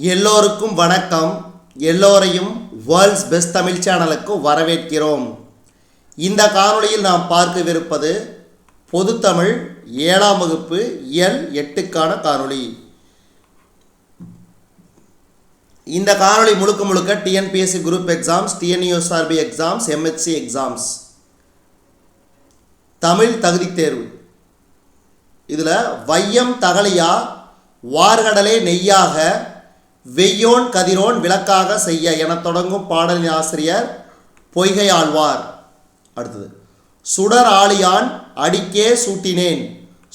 எல்லோருக்கும் வணக்கம். எல்லோரையும் வேர்ல்ட்ஸ் பெஸ்ட் தமிழ் சேனலுக்கு வரவேற்கிறோம். இந்த காணொளியில் நாம் பார்க்கவிருப்பது பொதுத்தமிழ் 7ஆம் வகுப்பு இயல் 8க்கான காணொளி. இந்த காணொளி முழுக்க TNPSC group exams, TNUSRB exams, MHC exams, Tamil தகுதி தேர்வு. இதில் வையம் தகலியா வார்கடலே நெய்யாக வெய்யோன் கதிரோன் விளக்காக செய்ய என தொடங்கும் பாடலின் ஆசிரியர் பொய்கை ஆழ்வார். அடுத்தது சுடர் ஆழியான் அடிக்கே சூட்டினேன்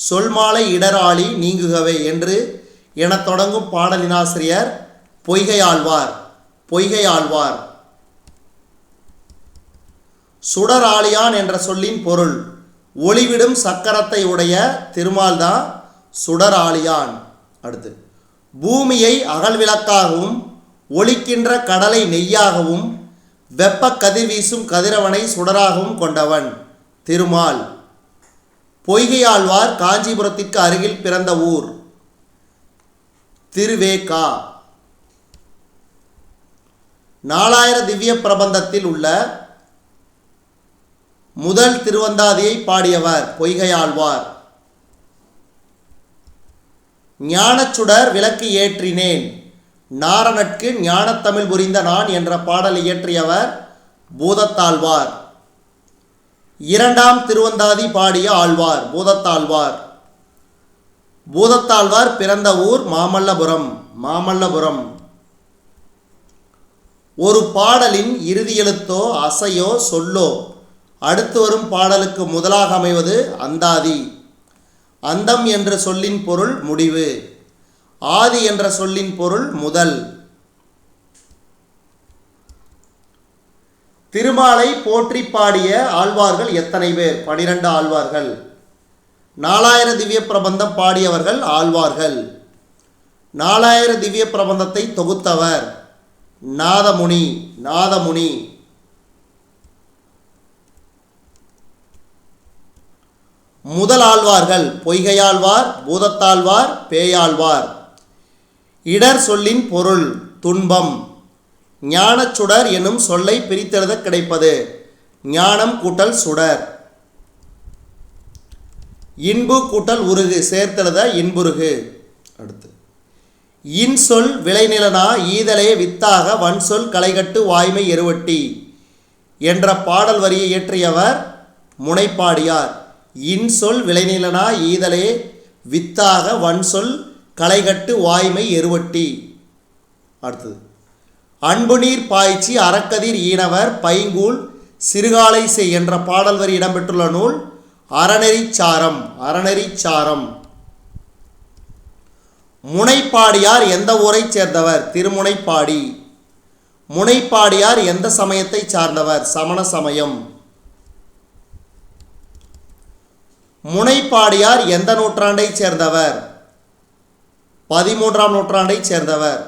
சொல்மாலை இடர் ஆழி நீங்குகவே என்று என தொடங்கும் பாடலின் ஆசிரியர் பொய்கை ஆழ்வார். பொய்கை ஆழ்வார். சுடர் ஆழியான் என்ற சொல்லின் பொருள் ஒளிவிடும் சக்கரத்தை உடைய திருமால் தான் சுடர் ஆழியான். அடுத்து பூமியை அகல்விளக்காகவும் ஒளிக்கின்ற கடலை நெய்யாகவும் வெப்ப கதிர்வீசும் கதிரவனை சுடராகவும் கொண்டவன் திருமால். பொய்கை ஆழ்வார் காஞ்சிபுரத்திற்கு அருகில் பிறந்த ஊர் திருவேகா. 4000 திவ்ய பிரபந்தத்தில் உள்ள முதல் திருவந்தாதியை பாடியவர் பொய்கை ஆழ்வார். ஞானச்சுடர் விளக்கு ஏற்றினேன் நாரணற்கு ஞானத்தமிழ் புரிந்த நான் என்ற பாடலை இயற்றியவர் பூதத்தாழ்வார். 2ஆம் திருவந்தாதி பாடிய ஆழ்வார் பூதத்தாழ்வார். பூதத்தாழ்வார் பிறந்த ஊர் மாமல்லபுரம். மாமல்லபுரம். ஒரு பாடலின் இறுதி எழுத்தோ அசையோ சொல்லோ அடுத்து வரும் பாடலுக்கு முதலாக அமைவது அந்தாதி. அந்தம் என்ற சொல்லின் பொருள் முடிவு. ஆதி என்ற சொல்லின் பொருள் முதல். திருமாலை போற்றி பாடிய ஆழ்வார்கள் எத்தனை பேர்? 12 ஆழ்வார்கள். 4000 திவ்ய பிரபந்தம் பாடியவர்கள் ஆழ்வார்கள். 4000 திவ்ய பிரபந்தத்தை தொகுத்தவர் நாதமுனி. நாதமுனி. முதல் ஆழ்வார்கள் பொய்கையாழ்வார், பூதத்தாழ்வார், பேயாழ்வார். இடர் சொல்லின் பொருள் துன்பம். ஞானச்சுடர் எனும் சொல்லை பிரித்தெழுத கிடைப்பது ஞானம் கூட்டல் சுடர். இன்பு கூட்டல் உருகு சேர்த்தெழுத இன்புருகு. அடுத்து இன்சொல் விளைநிலனா ஈதலே வித்தாக வன்சொல் களைகட்டு வாய்மை எருவட்டி என்ற பாடல் வரியை இயற்றியவர் முனைப்பாடியார். இன்சொல் விளைநிலனா ஈதலே வித்தாக வன்சொல் களைகட்டு வாய்மை எருவட்டி. அடுத்தது அன்பு நீர் பாய்ச்சி அறக்கதிர் ஈனவர் பைங்கூல் சிறுகாலை செய் என்ற பாடல் வரி இடம்பெற்றுள்ள நூல் அறநெறிச்சாரம். அறநெறிச்சாரம். முனைப்பாடியார் எந்த ஊரைச் சேர்ந்தவர்? திருமுனைப்பாடி. முனைப்பாடியார் எந்த சமயத்தை சார்ந்தவர்? சமண சமயம். முனைப்பாடியார் எந்த நூற்றாண்டைச் சேர்ந்தவர்? 13ஆம் நூற்றாண்டைச் சேர்ந்தவர்.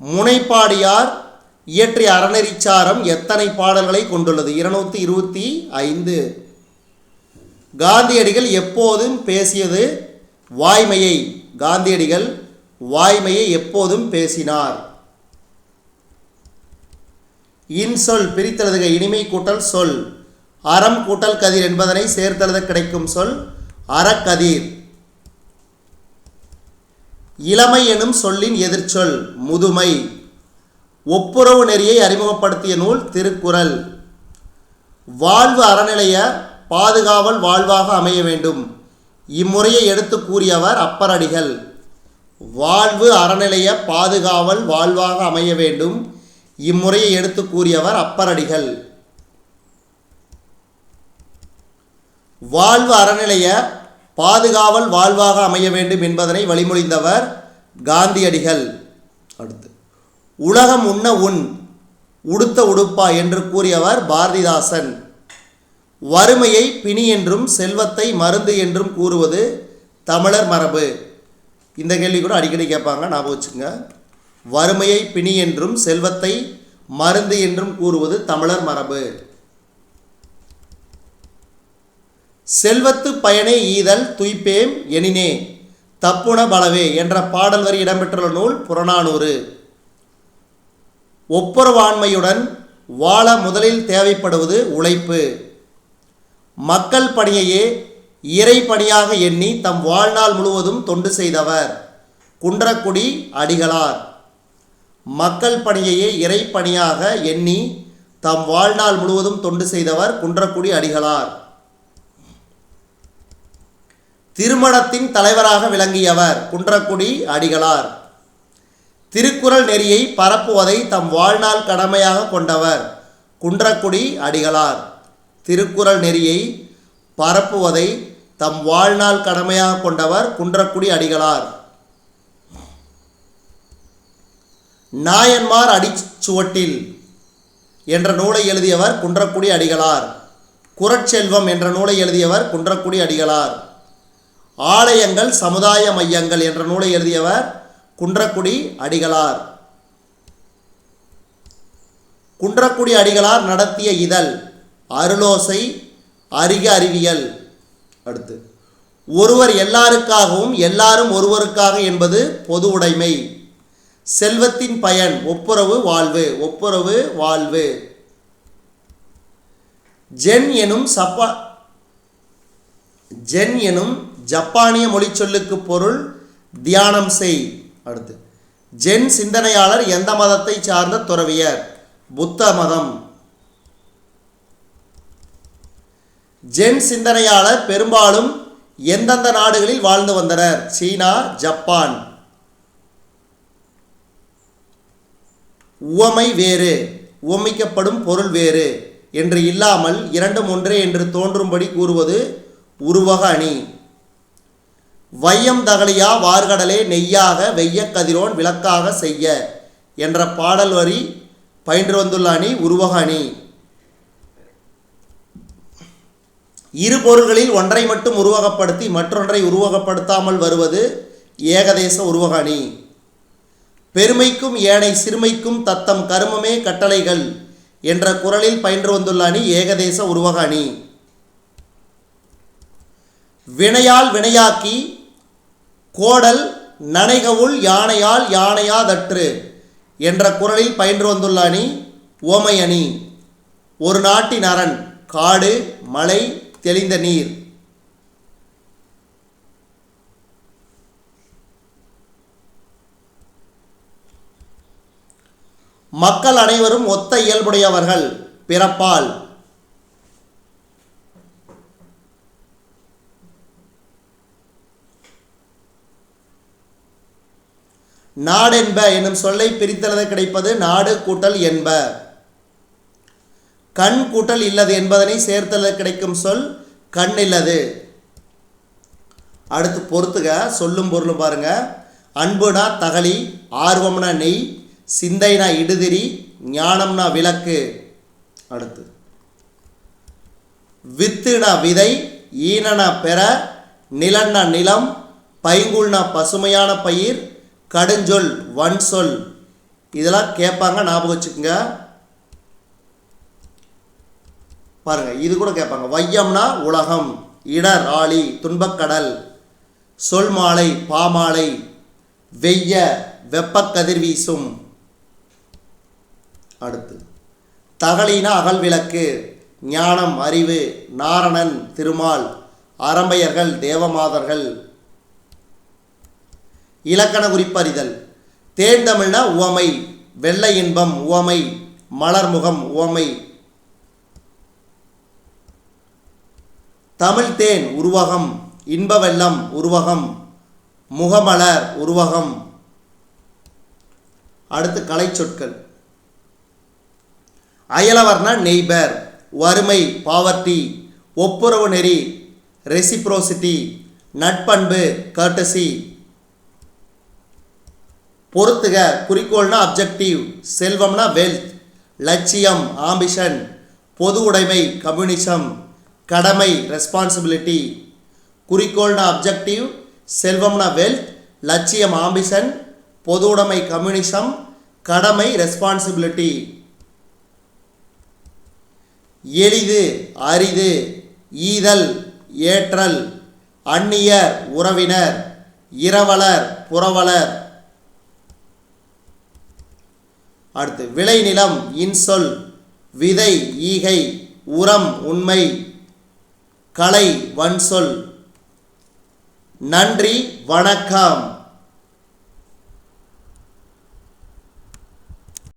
முனைப்பாடியார் இயற்றிய அறநெறிச்சாரம் எத்தனை பாடல்களை கொண்டுள்ளது? 225. காந்தியடிகள் எப்போதும் பேசியது வாய்மையை. காந்தியடிகள் வாய்மையை எப்போதும் பேசினார். இன்சொல் பிரித்தெழுதுக இனிமை கூட்டல் சொல். அறம் கூட்டல் கதிர் என்பதனை சேர்த்தெழுத கிடைக்கும் சொல் அறக்கதிர். இளமை எனும் சொல்லின் எதிர்ச்சொல் முதுமை. ஒப்புரவு நெறியை அறிமுகப்படுத்திய நூல் திருக்குறள். வாழ்வு அறநிலைய பாதுகாவல் வாழ்வாக அமைய வேண்டும். இம்முறையை எடுத்து கூறியவர் அப்பரடிகள். வாழ்வு அறநிலைய பாதுகாவல் வாழ்வாக அமைய வேண்டும். இம்முறையை எடுத்து கூறியவர் அப்பரடிகள். வாழ்வு அறநிலைய பாதுகாவல் வாழ்வாக அமைய வேண்டும் என்பதனை வழிமொழிந்தவர் காந்தியடிகள். அடுத்து உலகம் உண்ண உண் உடுத்த உடுப்பா என்று கூறியவர் பாரதிதாசன். வறுமையை பிணி என்றும் செல்வத்தை மருந்து என்றும் கூறுவது தமிழர் மரபு. இந்த கேள்வி கூட அடிக்கடி கேட்பாங்க, ஞாபகம் வச்சுங்க. வறுமையை பிணி என்றும் செல்வத்தை மருந்து என்றும் கூறுவது தமிழர் மரபு. செல்வத்து பயனே ஈதல் துய்ப்பேம் எனினே தப்புண பலவே என்ற பாடல் வரி இடம்பெற்றுள்ள நூல் புறநானூறு. ஒப்புரவாண்மையுடன் வாழ முதலில் தேவைப்படுவது உழைப்பு. மக்கள் பணியையே இறை பணியாக எண்ணி தம் வாழ்நாள் முழுவதும் தொண்டு செய்தவர் குன்றக்குடி அடிகளார். மக்கள் பணியையே இறை பணியாக எண்ணி தம் வாழ்நாள் முழுவதும் தொண்டு செய்தவர் குன்றக்குடி அடிகளார். திருமணத்தின் தலைவராக விளங்கியவர் குன்றக்குடி அடிகளார். திருக்குறள் நெறியை பரப்புவதை தம் வாழ்நாள் கடமையாக கொண்டவர் குன்றக்குடி அடிகளார். திருக்குறள் நெறியை பரப்புவதை தம் வாழ்நாள் கடமையாக கொண்டவர் குன்றக்குடி அடிகளார். நாயன்மார் அடிச்சுவட்டில் என்ற நூலை எழுதியவர் குன்றக்குடி அடிகளார். குறட்செல்வம் என்ற நூலை எழுதியவர் குன்றக்குடி அடிகளார். ஆலயங்கள் சமுதாய மையங்கள் என்ற நூலை எழுதியவர் குன்றக்குடி அடிகளார். குன்றக்குடி அடிகளார் நடத்திய இதழ் அருளோசை, அறிக அறிவியல். அடுத்து, ஒருவர் எல்லாருக்காகவும் எல்லாரும் ஒருவருக்காக என்பது பொது உடைமை. செல்வத்தின் பயன் ஒப்புரவு வாழ்வு. ஒப்புரவு வாழ்வு. ஜென் எனும் ஜப்பானிய மொழி சொல்லுக்கு பொருள் தியானம் செய். அடுத்து, ஜென் சிந்தனையாளர் எந்த மதத்தை சார்ந்த துறவியர்? புத்த மதம். ஜென் சிந்தனையாளர் பெரும்பாலும் எந்தெந்த நாடுகளில் வாழ்ந்து வந்தனர்? சீனா, ஜப்பான். உவமை வேறு, உவமிக்கப்படும் பொருள் வேறு என்று இல்லாமல் இரண்டும் ஒன்றே என்று தோன்றும்படி கூறுவது உருவக அணி. வையம் தகலியா வார்கடலே நெய்யாக வெய்ய கதிரோன் விளக்காக செய்ய என்ற பாடல் வரி பயின்று வந்துள்ள அணி உருவக அணி. இரு பொருள்களில் ஒன்றை மட்டும் உருவகப்படுத்தி மற்றொன்றை உருவகப்படுத்தாமல் வருவது ஏகதேச உருவக அணி. பெருமைக்கும் ஏனை சிறுமைக்கும் தத்தம் கருமமே கட்டளைகள் என்ற குறளில் பயின்று வந்துள்ள அணி ஏகதேச உருவக அணி. வினையால் வினையாக்கி கோடல் நனைகவுள் யானையால் யானையாதற்று என்ற குறளில் பயின்று வந்துள்ள அணி ஓமை அணி. ஒரு நாட்டின் அரண் காடு, மலை, தெளிந்த நீர். மக்கள் அனைவரும் ஒத்த இயல்புடையவர்கள் பிறப்பால். நாடென்ப என்னும் சொல்லை பிரித்தெழுத கிடைப்பது நாடு கூட்டல் என்ப. கண் கூட்டல் இல்லது என்பதனை சேர்த்தெழுத கிடைக்கும் சொல் கண் இல்லது. அடுத்து பொறுத்துக, சொல்லும் பொருளும் பாருங்க. அன்புனா தகலி, ஆர்வம்னா நெய், சிந்தைனா இடுதிரி, ஞானம்னா விளக்கு. அடுத்து, வித்துனா விதை, ஈனனா பெற, நிலன்னா நிலம், பைங்குள்னா பசுமையான பயிர், கடுஞ்சொல் வன் சொல். இதெல்லாம் கேட்பாங்க, ஞாபகம் வச்சுக்கோங்க. பாருங்க, இது கூட கேட்பாங்க. வையம்னா உலகம், இடர் ஆழி, துன்பக்கடல், சொல் மாலை பாமாலை, வெய்ய வெப்பக்கதிர் வீசும். அடுத்து, தகலினா அகல் விளக்கு, ஞானம் அறிவு, நாரணன் திருமால், அரம்பையர்கள் தேவமாதர்கள். இலக்கண குறிப்பறிதல். தேன்தமிழ்னா உவமை, வெள்ளை இன்பம் உவமை, மலர்முகம் உவமை. தமிழ் தேன் உருவகம், இன்ப வெள்ளம் உருவகம், முகமலர் உருவகம். அடுத்து கலை சொற்கள். அயலவர்னா நெய்பர், வறுமை பாவர்ட்டி, ஒப்புரவு நெறி ரெசிப்ரோசிட்டி, நட்பண்பு கர்டசி. பொறுத்துக, குறிக்கோள்னா அப்ஜெக்டிவ், செல்வம்னா வெல்த், லட்சியம் ஆம்பிஷன், பொது உடைமை கம்யூனிசம், கடமை ரெஸ்பான்சிபிலிட்டி. குறிக்கோள்னா அப்ஜெக்டிவ், செல்வம்னா வெல்த், லட்சியம் ஆம்பிஷன், பொது உடைமை கம்யூனிசம், கடமை ரெஸ்பான்சிபிலிட்டி. எளிது அரிது, ஈதல் ஏற்றல், அந்நியர் உறவினர், இரவலர் புறவலர். அடுத்து விளைநிலம் இன்சொல், விதை ஈகை, உரம் உண்மை, கலை வன்சொல். நன்றி, வணக்கம்.